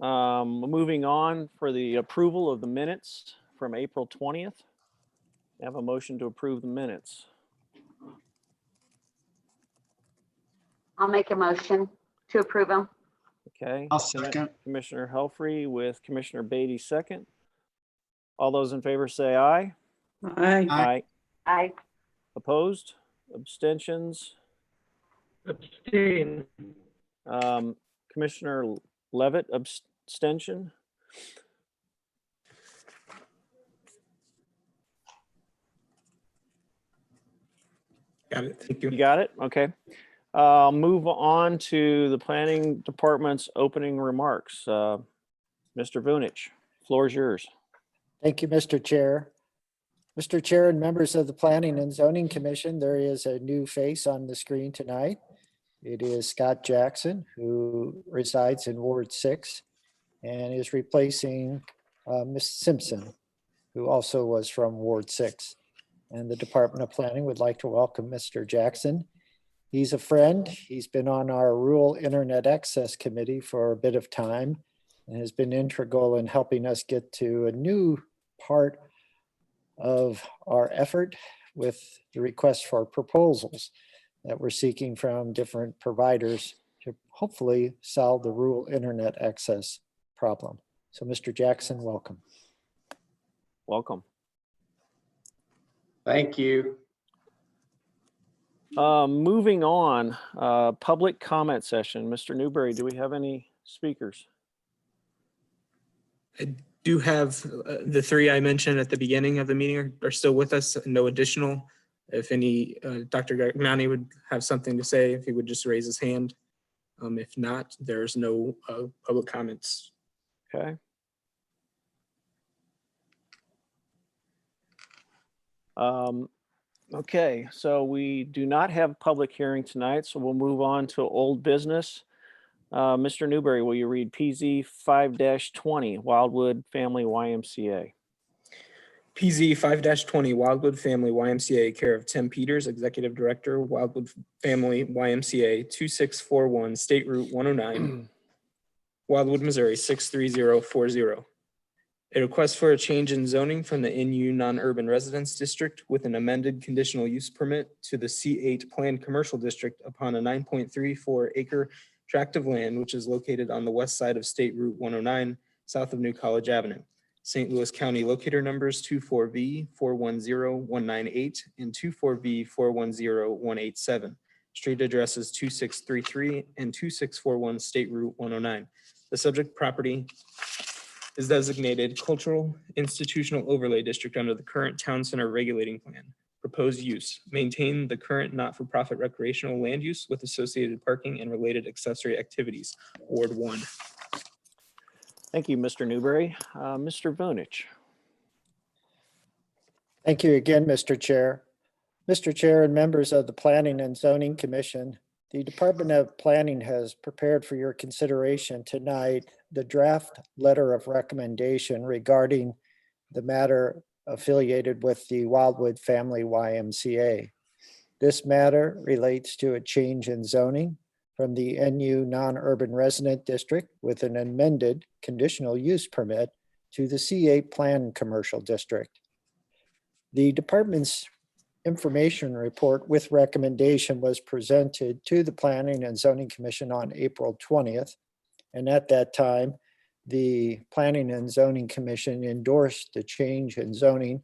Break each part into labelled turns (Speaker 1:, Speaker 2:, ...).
Speaker 1: Moving on for the approval of the minutes from April 20th. I have a motion to approve the minutes.
Speaker 2: I'll make a motion to approve them.
Speaker 1: Okay.
Speaker 3: I'll second.
Speaker 1: Commissioner Helfrey with Commissioner Beatty second. All those in favor say aye.
Speaker 4: Aye.
Speaker 3: Aye.
Speaker 2: Aye.
Speaker 1: Opposed? Abstentions?
Speaker 5: Abstain.
Speaker 1: Commissioner Levitt, abstention?
Speaker 5: Got it. Thank you.
Speaker 1: You got it? Okay. I'll move on to the planning department's opening remarks. Mr. Vunich, floor is yours.
Speaker 6: Thank you, Mr. Chair. Mr. Chair and members of the Planning and Zoning Commission, there is a new face on the screen tonight. It is Scott Jackson, who resides in Ward 6 and is replacing Ms. Simpson, who also was from Ward 6. And the Department of Planning would like to welcome Mr. Jackson. He's a friend. He's been on our Rural Internet Access Committee for a bit of time and has been integral in helping us get to a new part of our effort with the request for proposals that we're seeking from different providers to hopefully solve the rural internet access problem. So Mr. Jackson, welcome.
Speaker 1: Welcome.
Speaker 7: Thank you.
Speaker 1: Moving on, public comment session. Mr. Newberry, do we have any speakers?
Speaker 5: I do have the three I mentioned at the beginning of the meeting are still with us. No additional. If any, Dr. Gagmani would have something to say, if he would just raise his hand. If not, there's no public comments.
Speaker 1: Okay. Okay, so we do not have public hearing tonight, so we'll move on to old business. Mr. Newberry, will you read PZ 5-20, Wildwood Family YMCA?
Speaker 5: PZ 5-20 Wildwood Family YMCA, care of Tim Peters, Executive Director, Wildwood Family YMCA, 2641 State Route 109, Wildwood, Missouri 63040. A request for a change in zoning from the NU non-urban residence district with an amended conditional use permit to the C8 planned commercial district upon a 9.34 acre tract of land, which is located on the west side of State Route 109, south of New College Avenue. St. Louis County locator numbers 24V410198 and 24V410187. Street addresses 2633 and 2641 State Route 109. The subject property is designated Cultural Institutional Overlay District under the current Town Center Regulating Plan. Proposed use: maintain the current not-for-profit recreational land use with associated parking and related accessory activities. Ward 1.
Speaker 1: Thank you, Mr. Newberry. Mr. Vunich.
Speaker 6: Thank you again, Mr. Chair. Mr. Chair and members of the Planning and Zoning Commission, the Department of Planning has prepared for your consideration tonight the draft letter of recommendation regarding the matter affiliated with the Wildwood Family YMCA. This matter relates to a change in zoning from the NU non-urban resident district with an amended conditional use permit to the C8 planned commercial district. The department's information report with recommendation was presented to the Planning and Zoning Commission on April 20th. And at that time, the Planning and Zoning Commission endorsed the change in zoning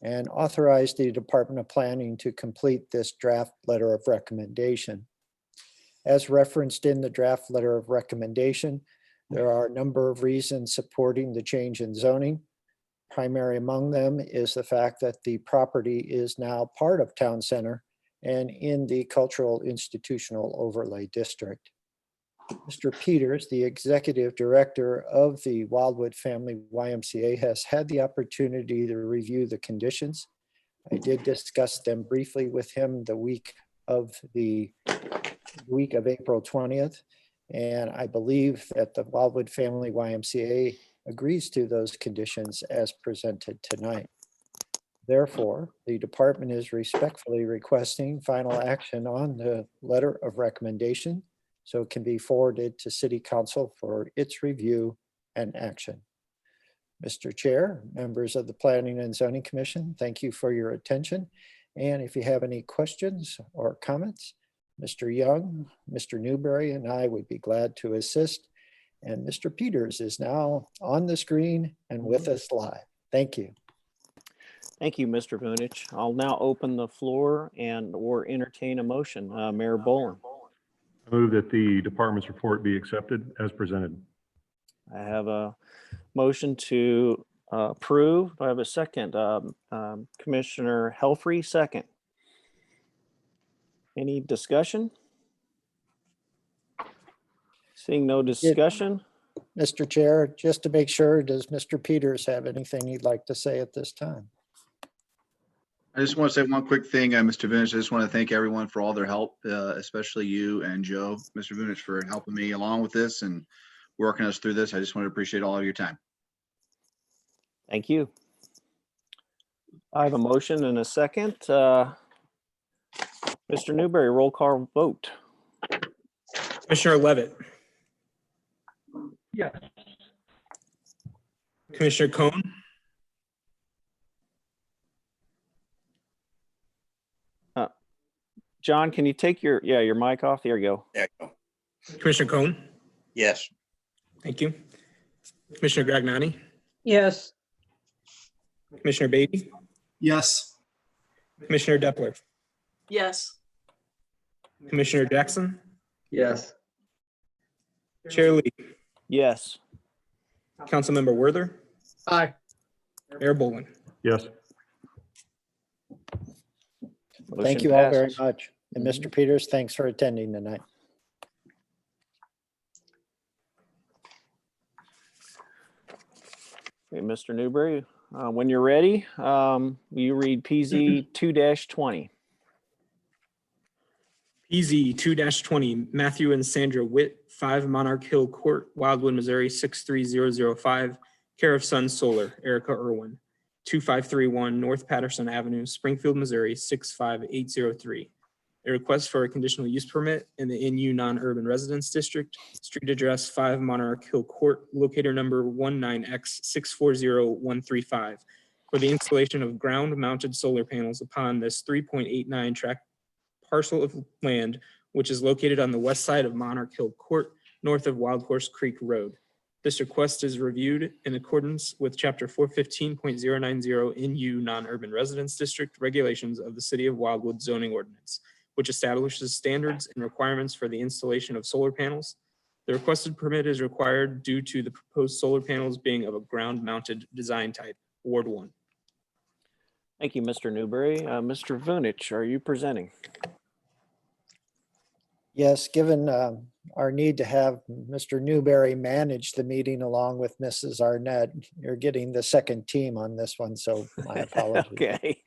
Speaker 6: and authorized the Department of Planning to complete this draft letter of recommendation. As referenced in the draft letter of recommendation, there are a number of reasons supporting the change in zoning. Primary among them is the fact that the property is now part of Town Center and in the Cultural Institutional Overlay District. Mr. Peters, the Executive Director of the Wildwood Family YMCA, has had the opportunity to review the conditions. I did discuss them briefly with him the week of April 20th, and I believe that the Wildwood Family YMCA agrees to those conditions as presented tonight. Therefore, the department is respectfully requesting final action on the letter of recommendation so it can be forwarded to City Council for its review and action. Mr. Chair, members of the Planning and Zoning Commission, thank you for your attention. And if you have any questions or comments, Mr. Young, Mr. Newberry, and I would be glad to assist. And Mr. Peters is now on the screen and with us live. Thank you.
Speaker 1: Thank you, Mr. Vunich. I'll now open the floor and or entertain a motion. Mayor Boland.
Speaker 3: I move that the department's report be accepted as presented.
Speaker 1: I have a motion to approve. Do I have a second? Commissioner Helfrey, second. Any discussion? Seeing no discussion,
Speaker 6: Mr. Chair, just to make sure, does Mr. Peters have anything he'd like to say at this time?
Speaker 4: I just want to say one quick thing, Mr. Vunich. I just want to thank everyone for all their help, especially you and Joe, Mr. Vunich, for helping me along with this and working us through this. I just want to appreciate all of your time.
Speaker 1: thank you. I have a motion and a second. Mr. Newberry, roll call vote.
Speaker 5: Commissioner Levitt,
Speaker 3: Yes.
Speaker 5: Commissioner Cohn,
Speaker 1: John, can you take your mic off? There you go.
Speaker 7: There you go.
Speaker 5: Commissioner Cohn,
Speaker 7: Yes.
Speaker 5: thank you. Commissioner Gragnani,
Speaker 8: yes,
Speaker 5: Commissioner Beatty,
Speaker 9: Yes.
Speaker 5: Commissioner Depler,
Speaker 8: yes,
Speaker 5: Commissioner Jackson,
Speaker 9: Yes.
Speaker 5: Chair Lee,
Speaker 1: Yes.
Speaker 5: Councilmember Worther,
Speaker 9: Aye.
Speaker 5: Mayor Boland.
Speaker 3: Yes.
Speaker 6: Thank
Speaker 1: Motion
Speaker 6: you all very
Speaker 1: passes.
Speaker 6: much. And Mr. Peters, thanks for attending tonight.
Speaker 1: Okay, Mr. Newberry, when you're ready, will you read PZ 2-20?
Speaker 5: PZ 2-20, Matthew and Sandra Witt, 5 Monarch Hill Court, Wildwood, Missouri, 63005, care of Sun Solar, Erica Irwin, 2531 North Patterson Avenue, Springfield, Missouri, 65803. A request for a conditional use permit in the NU non-urban residence district, street address 5 Monarch Hill Court, locator number 19X640135, for the installation of ground-mounted solar panels upon this 3.89 tract parcel of land, which is located on the west side of Monarch Hill Court, north of Wild Horse Creek Road. This request is reviewed in accordance with Chapter 415.090 NU Non-Urban Residence District Regulations of the City of Wildwood Zoning Ordinance, which establishes standards and requirements for the installation of solar panels. The requested permit is required due to the proposed solar panels being of a ground-mounted design type, Ward 1.
Speaker 1: Thank you, Mr. Newberry. Mr. Vunich, are you presenting?
Speaker 6: Yes, given our need to have Mr. Newberry manage the meeting along with Mrs. Arnett, you're getting the second team on this one, so my apologies.
Speaker 1: Okay.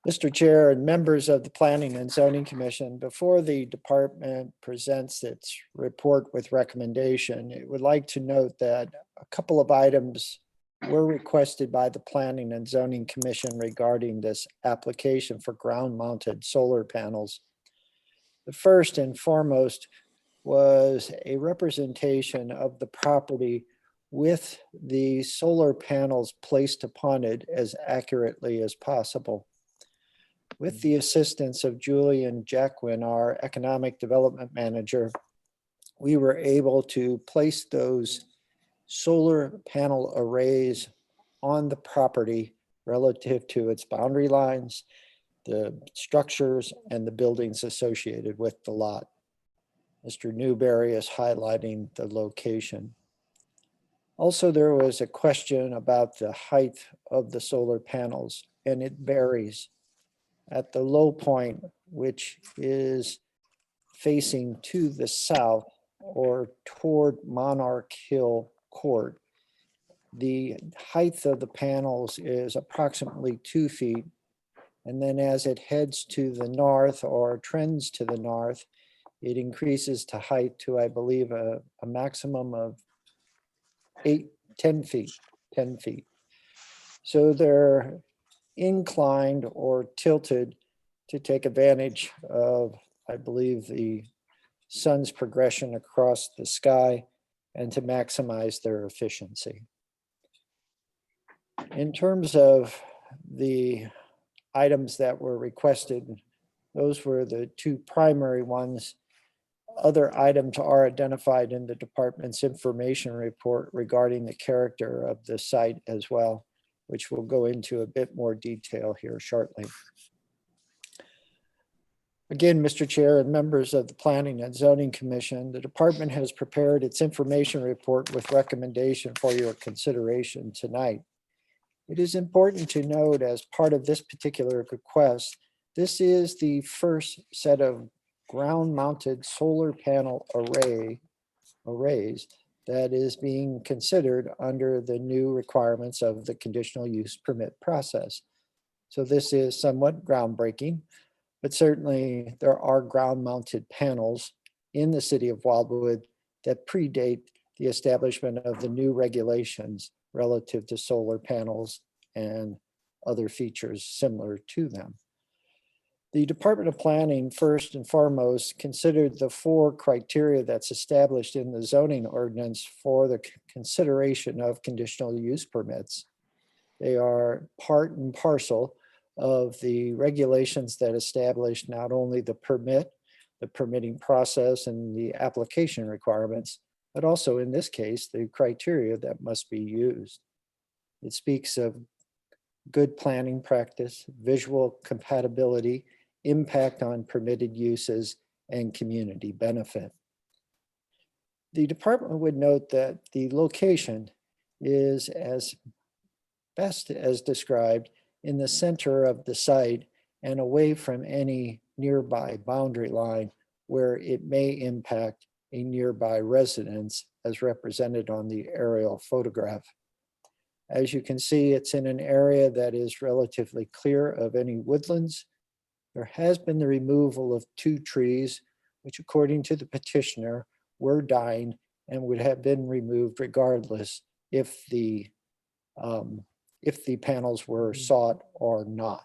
Speaker 6: Mr. Chair and members of the Planning and Zoning Commission, before the department presents its report with recommendation, it would like to note that a couple of items were requested by the Planning and Zoning Commission regarding this application for ground-mounted solar panels. The first and foremost was a representation of the property with the solar panels placed upon it as accurately as possible. With the assistance of Julian Jacquin, our Economic Development Manager, we were able to place those solar panel arrays on the property relative to its boundary lines, the structures, and the buildings associated with the lot. Mr. Newberry is highlighting the location. Also, there was a question about the height of the solar panels, and it varies. At the low point, which is facing to the south or toward Monarch Hill Court, the height of the panels is approximately 2 feet. And then as it heads to the north or trends to the north, it increases to height to, I believe, a maximum of 10 feet. So they're inclined or tilted to take advantage of, I believe, the sun's progression across the sky and to maximize their efficiency. In terms of the items that were requested, those were the two primary ones. Other items are identified in the department's information report regarding the character of the site as well, which we'll go into a bit more detail here shortly. Again, Mr. Chair and members of the Planning and Zoning Commission, the department has prepared its information report with recommendation for your consideration tonight. It is important to note, as part of this particular request, this is the first set of ground-mounted solar panel arrays that is being considered under the new requirements of the conditional use permit process. So this is somewhat groundbreaking, but certainly there are ground-mounted panels in the city of Wildwood that predate the establishment of the new regulations relative to solar panels and other features similar to them. The Department of Planning, first and foremost, considered the 4 criteria that's established in the zoning ordinance for the consideration of conditional use permits. They are part and parcel of the regulations that establish not only the permit, the permitting process, and the application requirements, but also in this case, the criteria that must be used. It speaks of good planning practice, visual compatibility, impact on permitted uses, and community benefit. The department would note that the location is as best as described in the center of the site and away from any nearby boundary line where it may impact a nearby residence as represented on the aerial photograph. As you can see, it's in an area that is relatively clear of any woodlands. There has been the removal of 2 trees, which according to the petitioner were dying and would have been removed regardless if the panels were sought or not.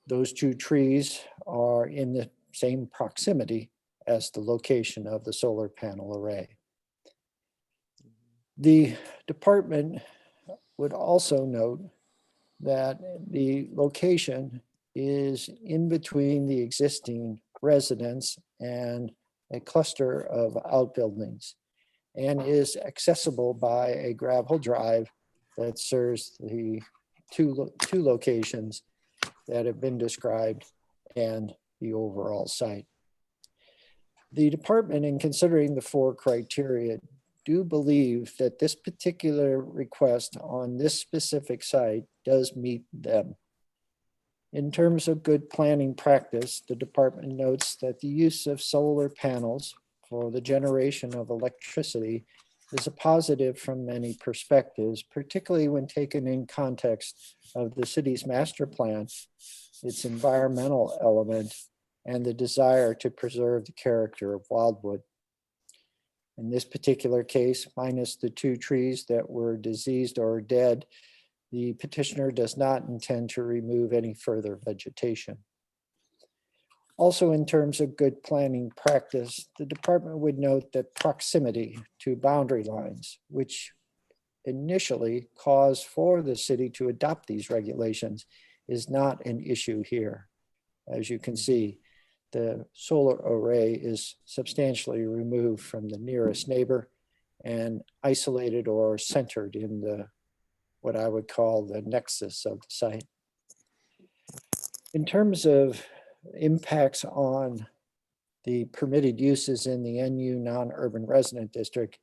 Speaker 6: Those 2 trees are in the same proximity as the location of the solar panel array. The department would also note that the location is in between the existing residence and a cluster of outbuildings and is accessible by a gravel drive that serves the two locations that have been described and the overall site. The department, in considering the 4 criteria, do believe that this particular request on this specific site does meet them. In terms of good planning practice, the department notes that the use of solar panels for the generation of electricity is a positive from many perspectives, particularly when taken in context of the city's master plan, its environmental element, and the desire to preserve the character of Wildwood. In this particular case, minus the 2 trees that were diseased or dead, the petitioner does not intend to remove any further vegetation. Also, in terms of good planning practice, the department would note that proximity to boundary lines, which initially caused for the city to adopt these regulations, is not an issue here. As you can see, the solar array is substantially removed from the nearest neighbor and isolated or centered in the what I would call the nexus of the site. In terms of impacts on the permitted uses in the NU non-urban resident district,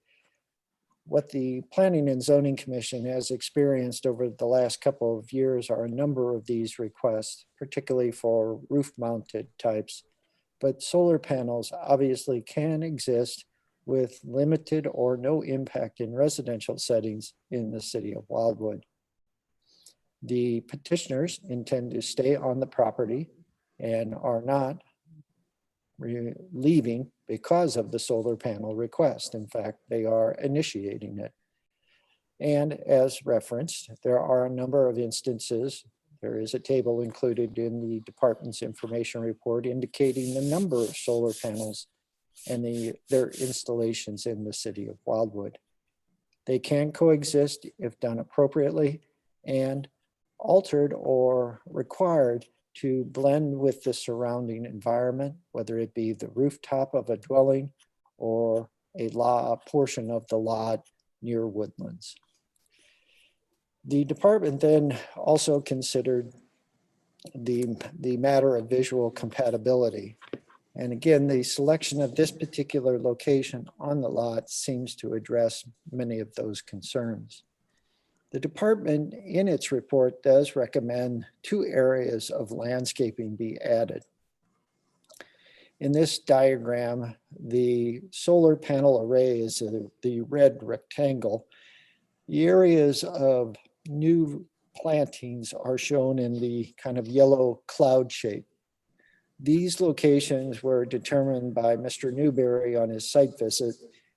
Speaker 6: what the Planning and Zoning Commission has experienced over the last couple of years are a number of these requests, particularly for roof-mounted types. But solar panels obviously can exist with limited or no impact in residential settings in the city of Wildwood. The petitioners intend to stay on the property and are not leaving because of the solar panel request. In fact, they are initiating it. And as referenced, there are a number of instances. There is a table included in the department's information report indicating the number of solar panels and their installations in the city of Wildwood. They can coexist if done appropriately and altered or required to blend with the surrounding environment, whether it be the rooftop of a dwelling or a portion of the lot near woodlands. The department then also considered the matter of visual compatibility. And again, the selection of this particular location on the lot seems to address many of those concerns. The department in its report does recommend 2 areas of landscaping be added. In this diagram, the solar panel array is the red rectangle. The areas of new plantings are shown in the kind of yellow cloud shape. These locations were determined by Mr. Newberry on his site visit,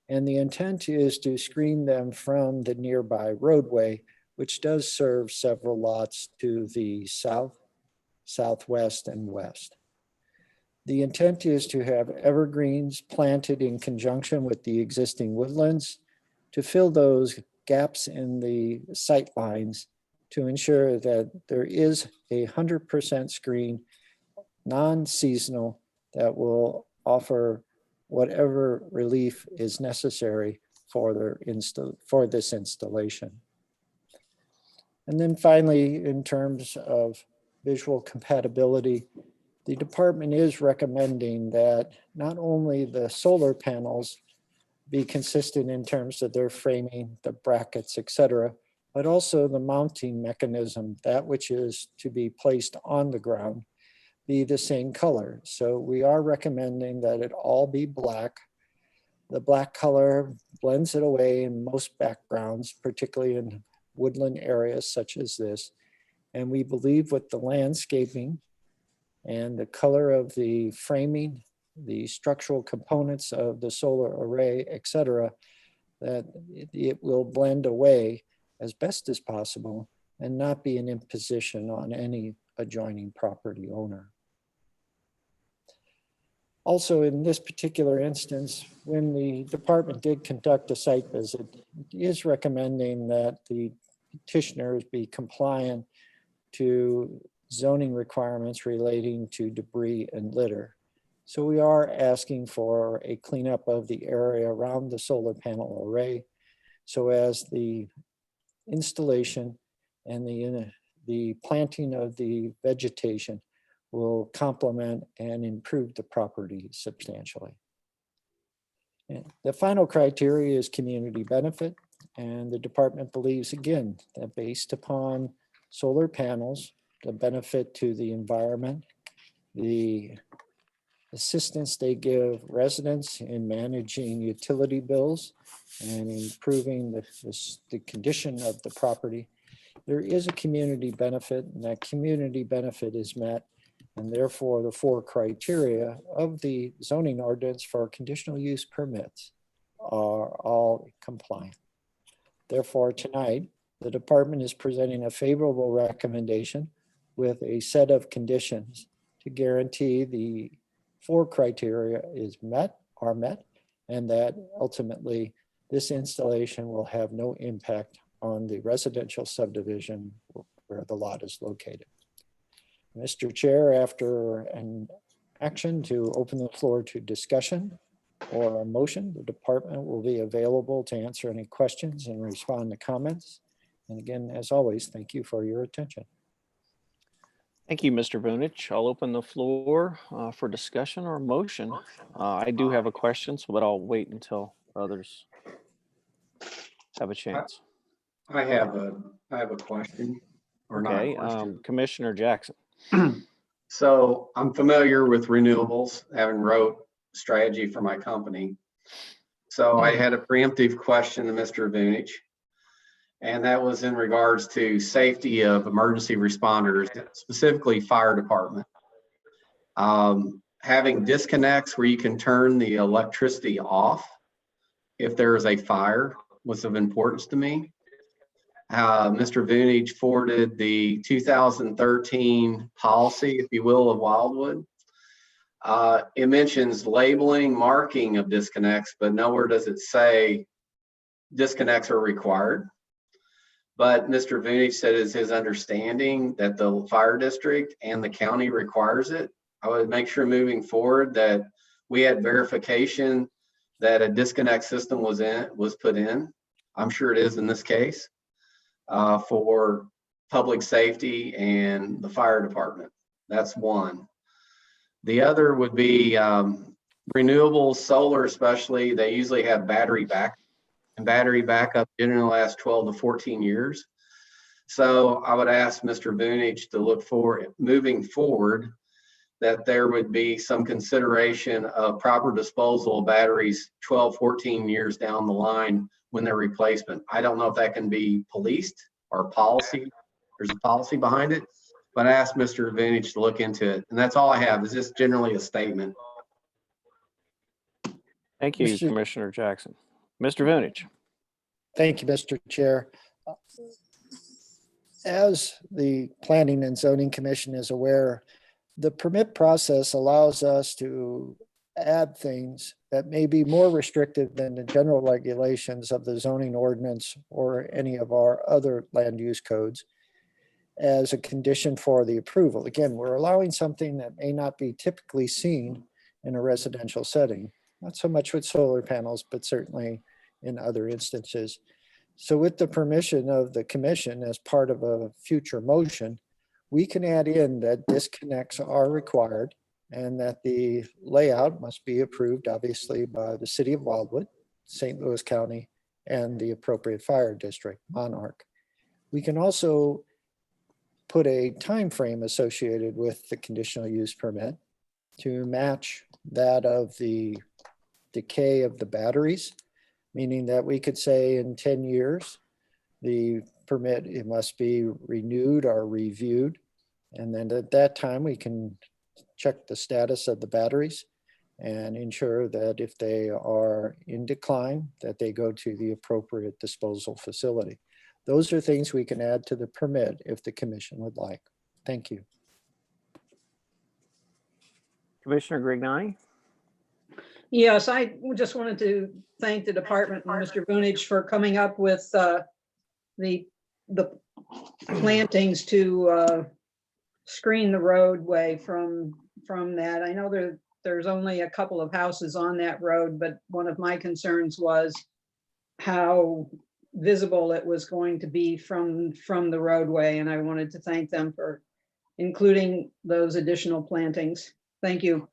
Speaker 6: and the intent is to screen them from the nearby roadway, which does serve several lots to the south, southwest, and west. The intent is to have evergreens planted in conjunction with the existing woodlands to fill those gaps in the sight lines to ensure that there is 100% screen, non-seasonal, that will offer whatever relief is necessary for this installation. And then finally, in terms of visual compatibility, the department is recommending that not only the solar panels be consistent in terms of their framing, the brackets, etc., but also the mounting mechanism, that which is to be placed on the ground, be the same color. So we are recommending that it all be black. The black color blends it away in most backgrounds, particularly in woodland areas such as this. And we believe with the landscaping and the color of the framing, the structural components of the solar array, etc., that it will blend away as best as possible and not be an imposition on any adjoining property owner. Also, in this particular instance, when the department did conduct a site visit, it is recommending that the petitioners be compliant to zoning requirements relating to debris and litter. So we are asking for a cleanup of the area around the solar panel array so as the installation and the planting of the vegetation will complement and improve the property substantially. And the final criteria is community benefit, and the department believes, again, that based upon solar panels, the benefit to the environment, the assistance they give residents in managing utility bills and improving the condition of the property, there is a community benefit, and that community benefit is met, and therefore the 4 criteria of the zoning ordinance for conditional use permits are all compliant. Therefore, tonight, the department is presenting a favorable recommendation with a set of conditions to guarantee the 4 criteria are met, and that ultimately this installation will have no impact on the residential subdivision where the lot is located. Mr. Chair, after an action to open the floor to discussion or a motion, the department will be available to answer any questions and respond to comments. And again, as always, thank you for your attention.
Speaker 1: Thank you, Mr. Vunich. I'll open the floor for discussion or motion. I do have a question, but I'll wait until others have a chance.
Speaker 9: I have a question. Or not a
Speaker 1: Okay,
Speaker 9: question.
Speaker 1: Commissioner Jackson.
Speaker 9: So I'm familiar with renewables, having wrote strategy for my company. So I had a preemptive question to Mr. Vunich, and that was in regards to safety of emergency responders, specifically fire department. Having disconnects where you can turn the electricity off if there is a fire was of importance to me. Mr. Vunich forwarded the 2013 policy, if you will, of Wildwood. It mentions labeling, marking of disconnects, but nowhere does it say disconnects are required. But Mr. Vunich said it's his understanding that the fire district and the county requires it. I would make sure moving forward that we had verification that a disconnect system was put in. I'm sure it is in this case, for public safety and the fire department. That's one. The other would be renewables, solar especially. They usually have battery backup, and battery backup generally lasts 12 to 14 years. So I would ask Mr. Vunich to look for, moving forward, that there would be some consideration of proper disposal of batteries 12, 14 years down the line when they're replacement. I don't know if that can be policed or policy. There's a policy behind it, but I asked Mr. Vunich to look into it. And that's all I have, is just generally a statement.
Speaker 1: Thank you,
Speaker 6: Mr.
Speaker 1: Commissioner Jackson. Mr. Vunich.
Speaker 6: Thank you, Mr. Chair. As the Planning and Zoning Commission is aware, the permit process allows us to add things that may be more restrictive than the general regulations of the zoning ordinance or any of our other land use codes as a condition for the approval. Again, we're allowing something that may not be typically seen in a residential setting, not so much with solar panels, but certainly in other instances. So with the permission of the commission as part of a future motion, we can add in that disconnects are required and that the layout must be approved, obviously, by the city of Wildwood, St. Louis County, and the appropriate fire district, Monarch. We can also put a time frame associated with the conditional use permit to match that of the decay of the batteries, meaning that we could say in 10 years, the permit, it must be renewed or reviewed. And then at that time, we can check the status of the batteries and ensure that if they are in decline, that they go to the appropriate disposal facility. Those are things we can add to the permit if the commission would like. Thank you.
Speaker 1: Commissioner Grignani?
Speaker 8: Yes, I just wanted to thank the department and Mr. Vunich for coming up with the plantings to screen the roadway from that. I know there's only a couple of houses on that road, but one of my concerns was how visible it was going to be from the roadway, and I wanted to thank them for including those additional plantings. Thank you.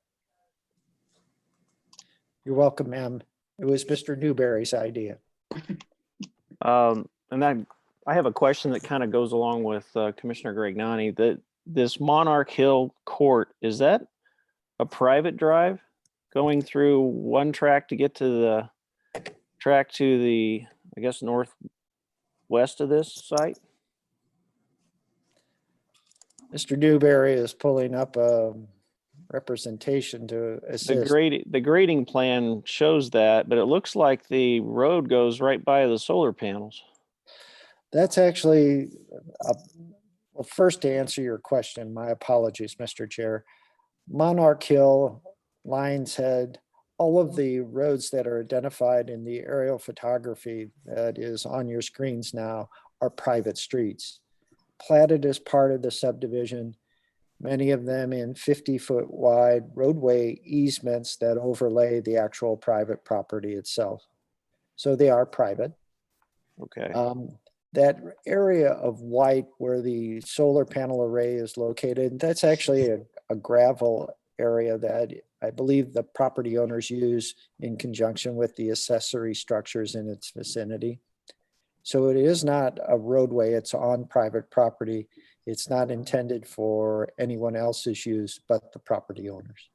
Speaker 6: You're welcome, ma'am. It was Mr. Newberry's idea.
Speaker 1: And then I have a question that kind of goes along with Commissioner Grignani. That this Monarch Hill Court, is that a private drive going through one track to get to the track to the, I guess, northwest of this site?
Speaker 6: Mr. Newberry is pulling up a representation to assist.
Speaker 1: The grading plan shows that, but it looks like the road goes right by the solar panels.
Speaker 6: That's actually, well, first to answer your question, my apologies, Mr. Chair. Monarch Hill, Lions Head, all of the roads that are identified in the aerial photography that is on your screens now are private streets, platted as part of the subdivision, many of them in 50-foot wide roadway easements that overlay the actual private property itself. So they are private.
Speaker 1: Okay.
Speaker 6: That area of white where the solar panel array is located, that's actually a gravel area that I believe the property owners use in conjunction with the accessory structures in its vicinity. So it is not a roadway, it's on private property. It's not intended for anyone else's use but the property owners.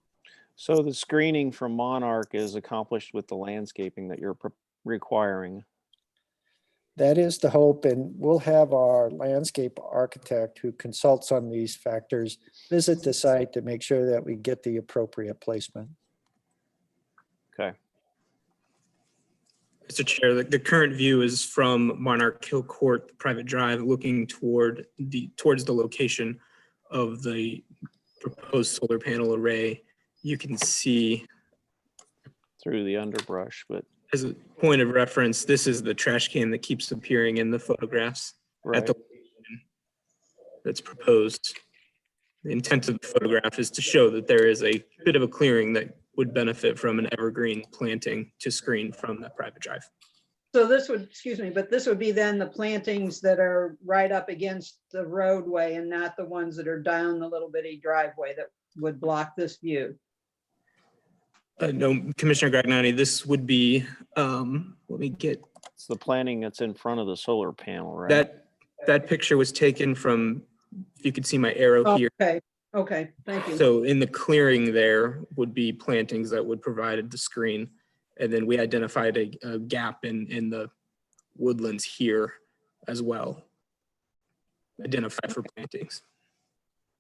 Speaker 1: So the screening from Monarch is accomplished with the landscaping that you're requiring.
Speaker 6: That is the hope, and we'll have our landscape architect who consults on these factors visit the site to make sure that we get the appropriate placement.
Speaker 1: Okay.
Speaker 5: Mr. Chair, the current view is from Monarch Hill Court, the private drive, looking towards the location of the proposed solar panel array. you can see,
Speaker 1: through the underbrush, but
Speaker 5: as a point of reference, this is the trash can that keeps appearing in the photographs at
Speaker 1: right.
Speaker 5: the location that's proposed. The intent of the photograph is to show that there is a bit of a clearing that would benefit from an evergreen planting to screen from that private drive.
Speaker 8: So this would, excuse me, but this would be then the plantings that are right up against the roadway and not the ones that are down the little bitty driveway that would block this view.
Speaker 5: No, Commissioner Gragnani, this would be, let me get,
Speaker 1: It's the planting that's in front of the solar panel, right?
Speaker 5: that picture was taken from, if you could see my arrow here.
Speaker 8: Okay, okay, thank you.
Speaker 5: So in the clearing there would be plantings that would provide the screen. And then we identified a gap in the woodlands here as well. Identified for plantings.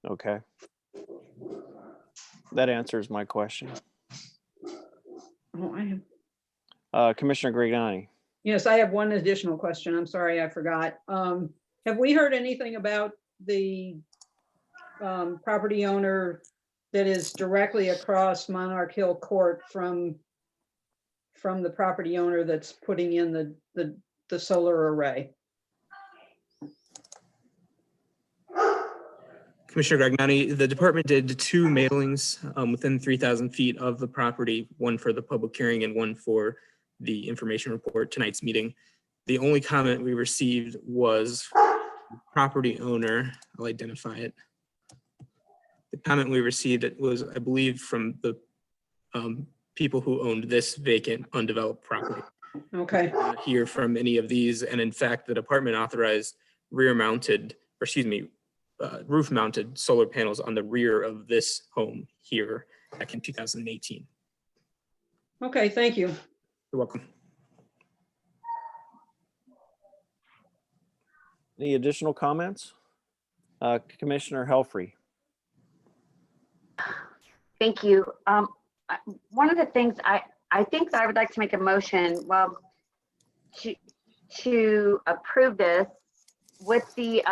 Speaker 1: Okay. That answers my question.
Speaker 8: Oh, I have,
Speaker 1: Commissioner Grignani,
Speaker 8: yes, I have one additional question. I'm sorry, I forgot. Have we heard anything about the property owner that is directly across Monarch Hill Court from the property owner that's putting in the solar array?
Speaker 5: Commissioner Gragnani, the department did 2 mailings within 3,000 feet of the property, one for the public hearing and one for the information report tonight's meeting. The only comment we received was property owner, I'll identify it. The comment we received was, I believe, from the people who owned this vacant undeveloped property.
Speaker 8: Okay,
Speaker 5: Not hear from any of these, and in fact, the department authorized roof-mounted solar panels on the rear of this home here back in 2018.
Speaker 8: okay, thank you.
Speaker 5: You're welcome.
Speaker 1: any additional comments? Commissioner Helfrey.
Speaker 2: Thank you. One of the things I think that I would like to make a motion, well, to approve this with the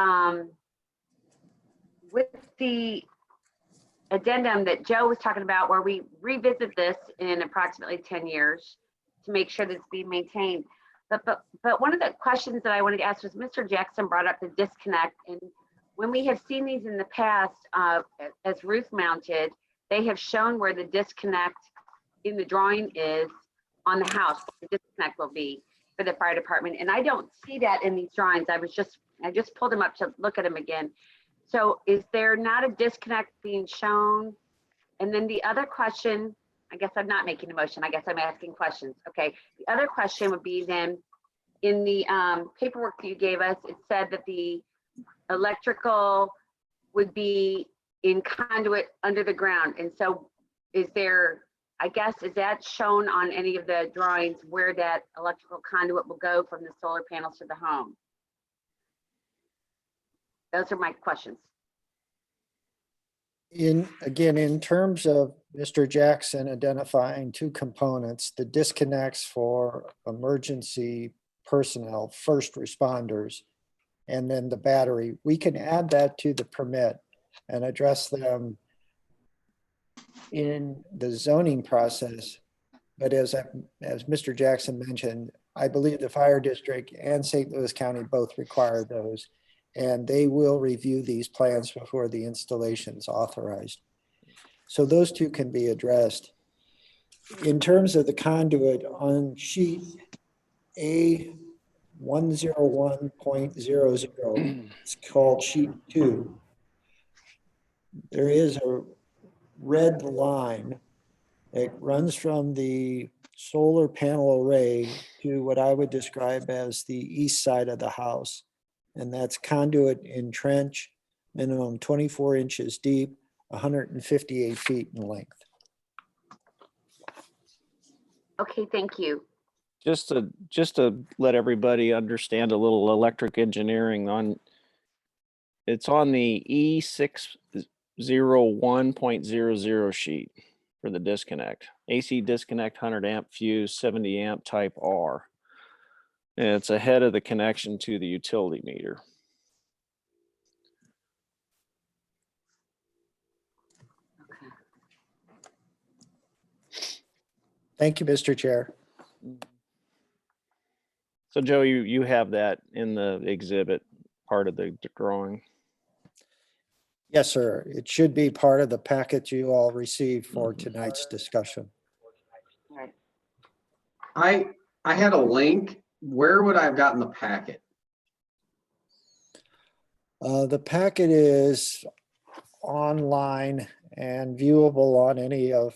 Speaker 2: addendum that Joe was talking about, where we revisit this in approximately 10 years to make sure that it's being maintained. But one of the questions that I wanted to ask was, Mr. Jackson brought up the disconnect, and when we have seen these in the past as roof mounted, they have shown where the disconnect in the drawing is on the house, the disconnect will be for the fire department. And I don't see that in these drawings. I just pulled them up to look at them again. So is there not a disconnect being shown? And then the other question, I guess I'm not making a motion. I guess I'm asking questions. Okay. The other question would be then, in the paperwork that you gave us, it said that the electrical would be in conduit under the ground. And so is there, I guess, is that shown on any of the drawings where that electrical conduit will go from the solar panels to the home? Those are my questions.
Speaker 6: In terms of Mr. Jackson identifying 2 components, the disconnects for emergency personnel, first responders, and then the battery, we can add that to the permit and address them in the zoning process. But as Mr. Jackson mentioned, I believe the fire district and St. Louis County both require those, and they will review these plans before the installation is authorized. So those 2 can be addressed. In terms of the conduit on sheet A101.00, it's called sheet 2. There is a red line that runs from the solar panel array to what I would describe as the east side of the house. And that's conduit in trench, minimum 24 inches deep, 158 feet in length.
Speaker 2: Okay, thank you.
Speaker 1: Just to let everybody understand a little electric engineering it's on the E601.00 sheet for the disconnect. AC disconnect 100 amp fuse 70 amp type R. And it's ahead of the connection to the utility meter.
Speaker 6: Thank you, Mr. Chair.
Speaker 1: So Joe, you have that in the exhibit, part of the drawing.
Speaker 6: Yes, sir. It should be part of the packet you all received for tonight's discussion.
Speaker 2: Right.
Speaker 9: I had a link. Where would I have gotten the packet?
Speaker 6: The packet is online and viewable on any of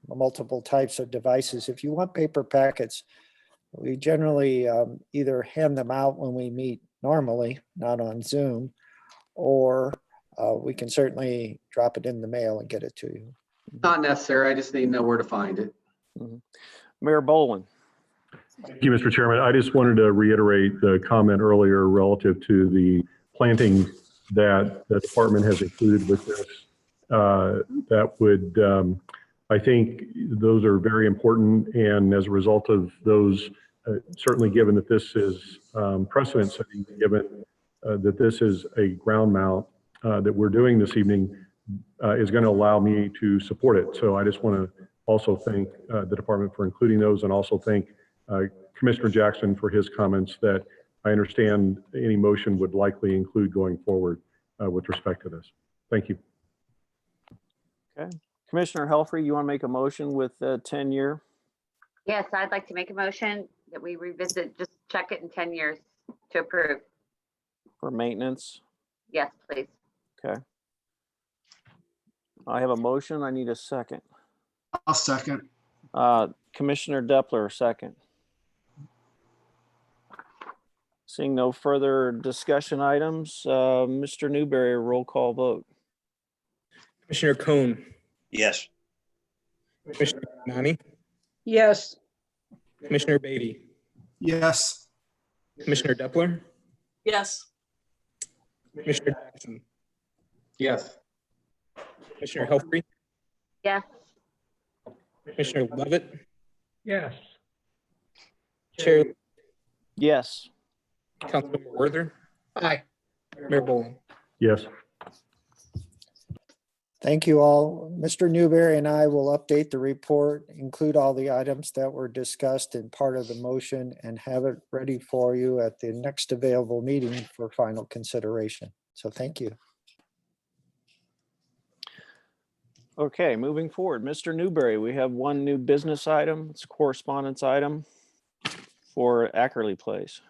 Speaker 6: the multiple types of devices. If you want paper packets, we generally either hand them out when we meet normally, not on Zoom, or we can certainly drop it in the mail and get it to you.
Speaker 9: Not necessary. I just need to know where to find it.
Speaker 1: Mayor Boland.
Speaker 3: Thank you, Mr. Chairman. I just wanted to reiterate the comment earlier relative to the planting that the department has included with this. That would, I think those are very important. And as a result of those, certainly given that this is precedent setting, given that this is a ground mount that we're doing this evening, is going to allow me to support it. So I just want to also thank the department for including those, and also thank Commissioner Jackson for his comments that I understand any motion would likely include going forward with respect to this. Thank you.
Speaker 1: Okay. Commissioner Helfrey, you want to make a motion with 10-year?
Speaker 2: Yes, I'd like to make a motion that we revisit, just check it in 10 years to approve.
Speaker 1: For maintenance?
Speaker 2: Yes, please.
Speaker 1: Okay. I have a motion. I need a second.
Speaker 7: I'll second.
Speaker 1: Commissioner Depler, second. Seeing no further discussion items, Mr. Newberry, roll call vote.
Speaker 5: Commissioner Cohn,
Speaker 7: Yes.
Speaker 5: Commissioner Nani,
Speaker 8: Yes,
Speaker 5: Commissioner Beatty,
Speaker 7: Yes.
Speaker 5: Commissioner Depler,
Speaker 10: Yes.
Speaker 5: Commissioner Jackson,
Speaker 9: Yes.
Speaker 5: Commissioner Helfrey,
Speaker 2: Yes.
Speaker 5: Commissioner Levitt,
Speaker 3: Yes.
Speaker 5: Chair
Speaker 1: Yes.
Speaker 5: Councilmember Worther,
Speaker 8: aye.
Speaker 5: Mayor Boland.
Speaker 3: Yes.
Speaker 6: Thank you all. Mr. Newberry and I will update the report, include all the items that were discussed in part of the motion, and have it ready for you at the next available meeting for final consideration. So thank you.
Speaker 1: Okay, moving forward, Mr. Newberry, we have one new business item. It's a correspondence item for Ackerley Place.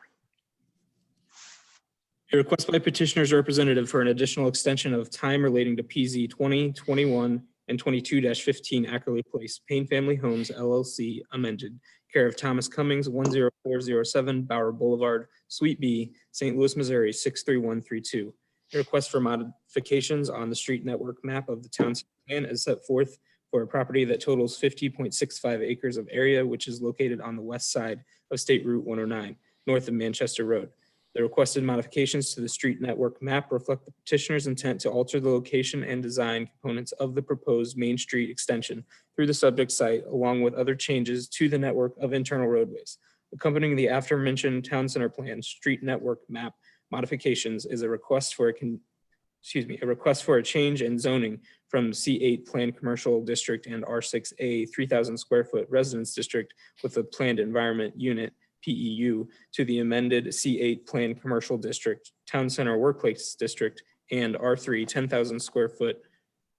Speaker 5: A request by petitioner's representative for an additional extension of time relating to PZ 20, 21, and 22-15 Ackerley Place, Payne Family Homes LLC amended, care of Thomas Cummings, 10407 Bauer Boulevard, Suite B, St. Louis, Missouri, 63132. A request for modifications on the street network map of the town's plan as set forth for a property that totals 50.65 acres of area, which is located on the west side of State Route 109, north of Manchester Road. The requested modifications to the street network map reflect the petitioner's intent to alter the location and design components of the proposed Main Street extension through the subject site, along with other changes to the network of internal roadways. Accompanying the aforementioned town center plan street network map modifications is a request for a change in zoning from C8 Planned Commercial District and R6A 3,000 square foot residence district with a planned environment unit PEU to the amended C8 Planned Commercial District, Town Center Workplace District, and R3 10,000 square foot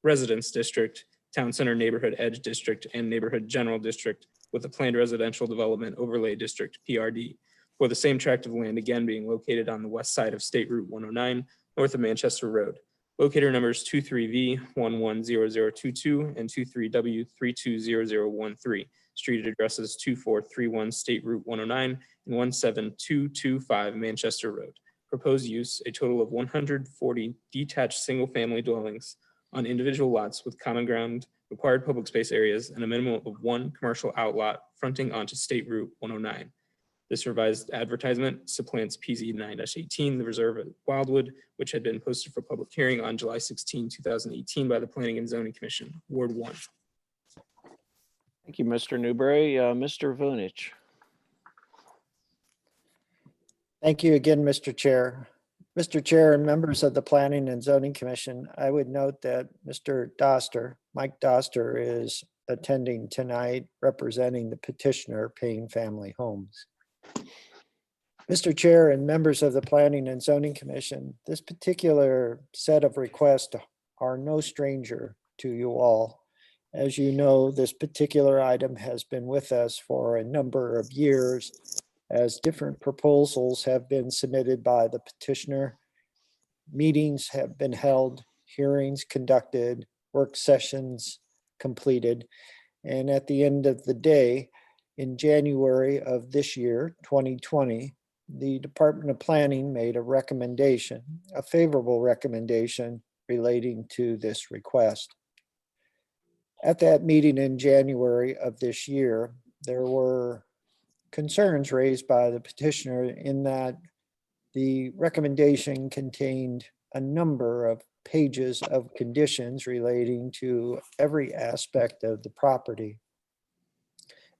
Speaker 5: Residence District, Town Center Neighborhood Edge District, and Neighborhood General District with a planned residential development overlay district, PRD, for the same tract of land, again being located on the west side of State Route 109, north of Manchester Road. Locator numbers 23V110022 and 23W320013. Street addresses 2431 State Route 109 and 17225 Manchester Road. Proposed use, a total of 140 detached single-family dwellings on individual lots with common ground, required public space areas, and a minimum of one commercial outlot fronting onto State Route 109. This revised advertisement supplants PZ 9-18, the reserve at Wildwood, which had been posted for public hearing on July 16, 2018 by the Planning and Zoning Commission, Ward 1.
Speaker 1: Thank you, Mr. Newberry. Mr. Vunich.
Speaker 6: Thank you again, Mr. Chair. Mr. Chair and members of the Planning and Zoning Commission, I would note that Mr. Doster, Mike Doster, is attending tonight representing the petitioner, Payne Family Homes. Mr. Chair and members of the Planning and Zoning Commission, this particular set of requests are no stranger to you all. As you know, this particular item has been with us for a number of years as different proposals have been submitted by the petitioner. Meetings have been held, hearings conducted, work sessions completed. And at the end of the day, in January of this year, 2020, the Department of Planning made a recommendation, a favorable recommendation relating to this request. At that meeting in January of this year, there were concerns raised by the petitioner in that the recommendation contained a number of pages of conditions relating to every aspect of the property.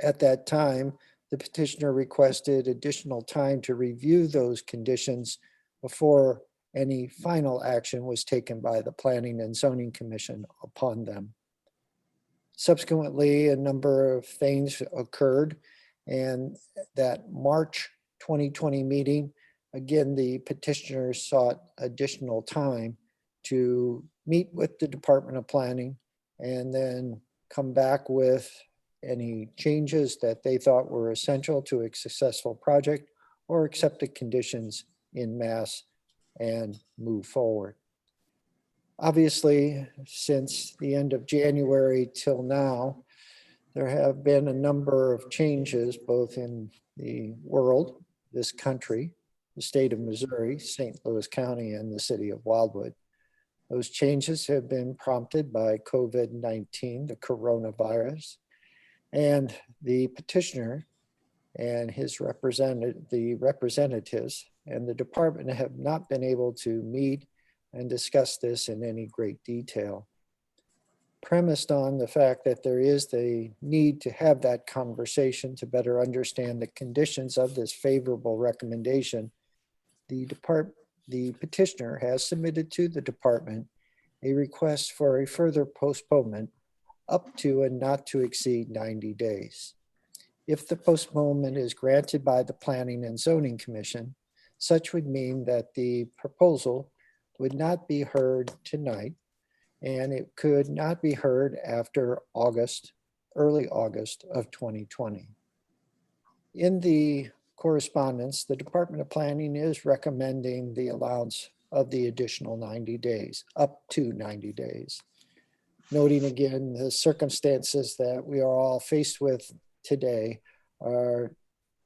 Speaker 6: At that time, the petitioner requested additional time to review those conditions before any final action was taken by the Planning and Zoning Commission upon them. Subsequently, a number of things occurred, and that March 2020 meeting, again, the petitioner sought additional time to meet with the Department of Planning and then come back with any changes that they thought were essential to a successful project or accept the conditions in mass and move forward. Obviously, since the end of January till now, there have been a number of changes both in the world, this country, the state of Missouri, St. Louis County, and the city of Wildwood. Those changes have been prompted by COVID-19, the coronavirus, and the petitioner and his representatives and the department have not been able to meet and discuss this in any great detail. Premised on the fact that there is the need to have that conversation to better understand the conditions of this favorable recommendation, the petitioner has submitted to the department a request for a further postponement up to and not to exceed 90 days. If the postponement is granted by the Planning and Zoning Commission, such would mean that the proposal would not be heard tonight, and it could not be heard after early August of 2020. In the correspondence, the Department of Planning is recommending the allowance of the additional 90 days, up to 90 days. Noting again, the circumstances that we are all faced with today are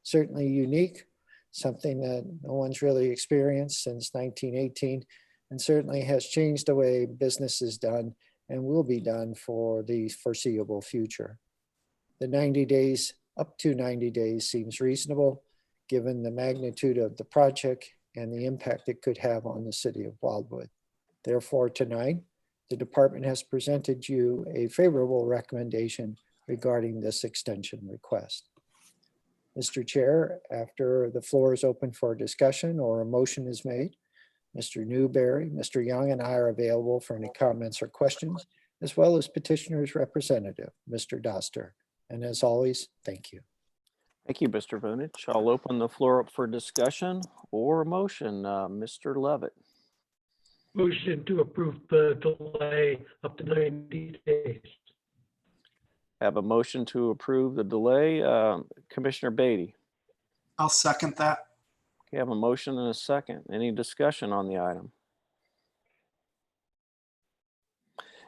Speaker 6: certainly unique, something that no one's really experienced since 1918, and certainly has changed the way business is done and will be done for the foreseeable future. The 90 days, up to 90 days seems reasonable given the magnitude of the project and the impact it could have on the city of Wildwood. Therefore, tonight, the department has presented you a favorable recommendation regarding this extension request. Mr. Chair, after the floor is open for discussion or a motion is made, Mr. Newberry, Mr. Young, and I are available for any comments or questions, as well as petitioner's representative, Mr. Doster. And as always, thank you.
Speaker 1: Thank you, Mr. Vunich. I'll open the floor up for discussion or a motion. Mr. Levitt.
Speaker 10: Motion to approve the delay up to 90 days.
Speaker 1: Have a motion to approve the delay. Commissioner Beatty.
Speaker 7: I'll second that.
Speaker 1: Okay, have a motion and a second. Any discussion on the item?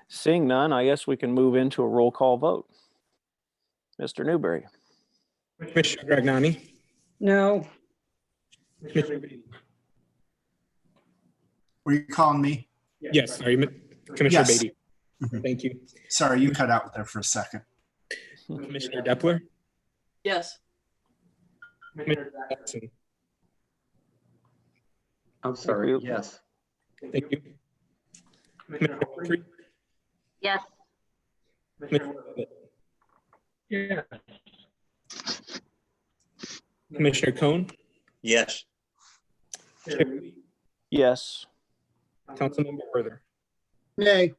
Speaker 1: Seeing none, I guess we can move into a roll call vote. Mr. Newberry.
Speaker 5: Commissioner Dragnani.
Speaker 8: No,
Speaker 5: Commissioner Beatty.
Speaker 7: Were you calling me?
Speaker 5: Yes, sorry, Commissioner
Speaker 7: Yes.
Speaker 5: Beatty.
Speaker 7: Mhm.
Speaker 5: Thank you.
Speaker 7: Sorry, you cut out there for a second.
Speaker 5: Commissioner Depler.
Speaker 10: Yes.
Speaker 5: Commissioner Jackson.
Speaker 9: I'm sorry,
Speaker 1: you.
Speaker 9: yes.
Speaker 5: Thank you. Commissioner Petrie.
Speaker 2: Yes,
Speaker 5: Commissioner Levitt.
Speaker 10: Yeah.
Speaker 5: Commissioner Cohn.
Speaker 7: Yes.
Speaker 5: Chair Lee.
Speaker 1: Yes.
Speaker 5: Councilmember Further.
Speaker 6: Nay.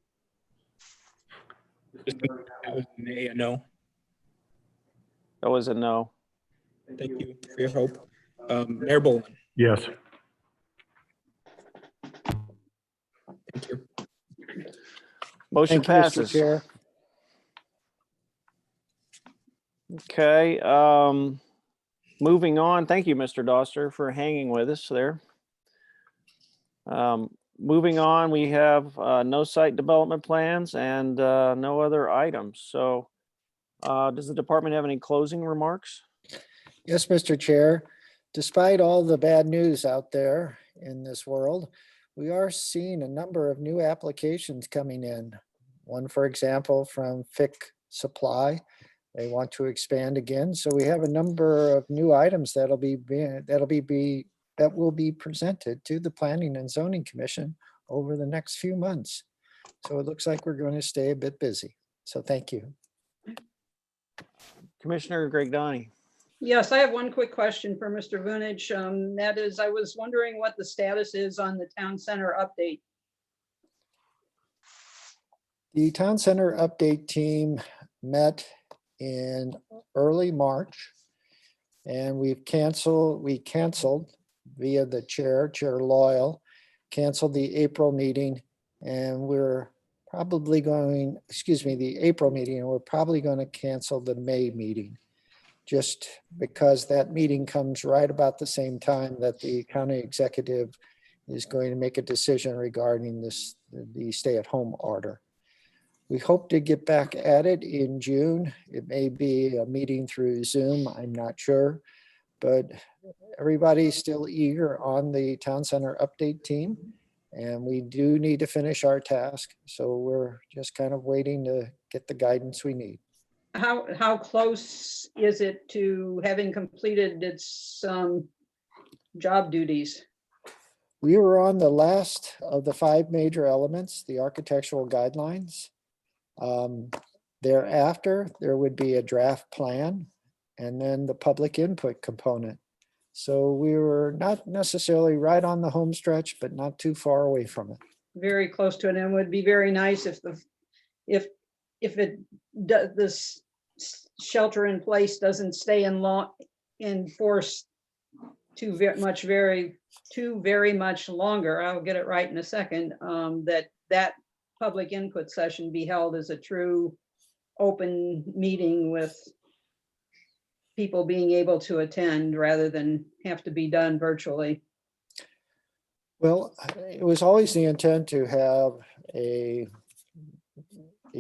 Speaker 5: That was an A, a no.
Speaker 1: That was a no.
Speaker 5: Thank you for your help. Mayor Boland.
Speaker 3: Yes.
Speaker 5: Thank you.
Speaker 1: Motion
Speaker 6: Thank you, Mr.
Speaker 1: passes.
Speaker 6: Chair.
Speaker 1: Okay, moving on. Thank you, Mr. Doster, for hanging with us there. Moving on, we have no site development plans and no other items. So does the department have any closing remarks?
Speaker 6: Yes, Mr. Chair. Despite all the bad news out there in this world, we are seeing a number of new applications coming in. One, for example, from FIC Supply. They want to expand again. So we have a number of new items that will be presented to the Planning and Zoning Commission over the next few months. So it looks like we're going to stay a bit busy. So thank you.
Speaker 1: Commissioner Greg Donnie.
Speaker 8: Yes, I have one quick question for Mr. Vunich. That is, I was wondering what the status is on the town center update.
Speaker 6: The Town Center Update team met in early March, and we canceled via the Chair Loyal, canceled the April meeting, and we're probably going, the April meeting, and we're probably going to cancel the May meeting, just because that meeting comes right about the same time that the county executive is going to make a decision regarding the stay-at-home order. We hope to get back at it in June. It may be a meeting through Zoom, I'm not sure, but everybody's still eager on the Town Center Update team, and we do need to finish our task. So we're just kind of waiting to get the guidance we need.
Speaker 8: How close is it to having completed its job duties?
Speaker 6: We were on the last of the 5 major elements, the architectural guidelines. Thereafter, there would be a draft plan and then the public input component. So we were not necessarily right on the home stretch, but not too far away from it.
Speaker 8: Very close to it, and it would be very nice if this shelter in place doesn't stay in force too very much longer. I'll get it right in a second. That public input session be held as a true open meeting with people being able to attend rather than have to be done virtually.
Speaker 6: Well, it was always the intent to have a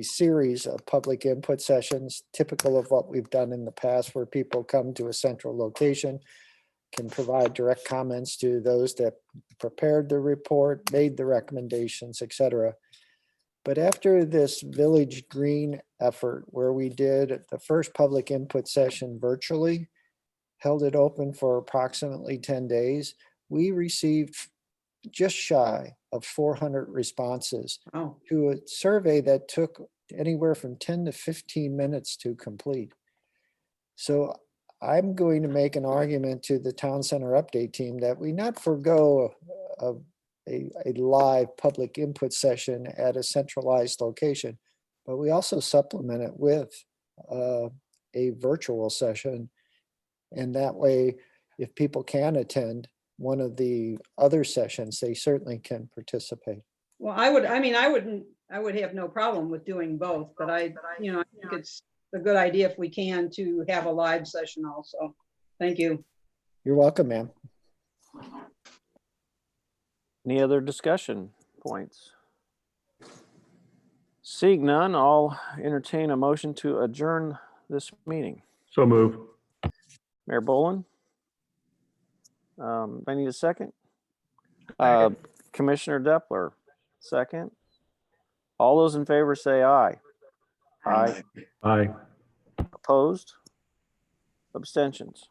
Speaker 6: series of public input sessions, typical of what we've done in the past, where people come to a central location, can provide direct comments to those that prepared the report, made the recommendations, etc. But after this Village Green effort, where we did the first public input session virtually, held it open for approximately 10 days, we received just shy of 400 responses to a survey that took anywhere from 10 to 15 minutes to complete. So I'm going to make an argument to the Town Center Update team that we not forego a live public input session at a centralized location, but we also supplement it with a virtual session. And that way, if people can attend one of the other sessions, they certainly can participate.
Speaker 8: Well, I would have no problem with doing both, but I think it's a good idea if we can to have a live session also. Thank you.
Speaker 6: You're welcome, ma'am.
Speaker 1: Any other discussion points? Seeing none, I'll entertain a motion to adjourn this meeting.
Speaker 3: So move.
Speaker 1: Mayor Boland? I need a second. Commissioner Depler, second. All those in favor say aye. Aye.
Speaker 3: Aye.
Speaker 1: Opposed? Abstentions?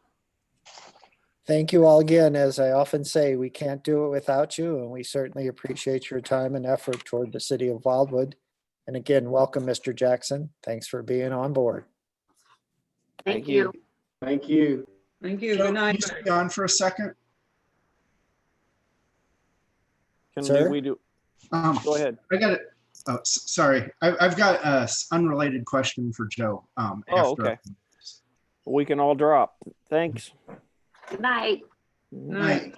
Speaker 6: Thank you all again. As I often say, we can't do it without you, and we certainly appreciate your time and effort toward the city of Wildwood. And again, welcome, Mr. Jackson. Thanks for being on board.
Speaker 2: Thank you.
Speaker 9: Thank you.
Speaker 8: Thank you.
Speaker 7: Joe,
Speaker 8: Good night.
Speaker 7: can you stay on for a second?
Speaker 1: Can
Speaker 6: Sir?
Speaker 1: we do?
Speaker 7: Um,
Speaker 1: Go ahead.
Speaker 7: I got it. Oh, sorry. I've got a unrelated question for Joe.
Speaker 1: Oh,
Speaker 7: after-
Speaker 1: okay. We can all drop. Thanks.
Speaker 2: Good night.
Speaker 7: Night.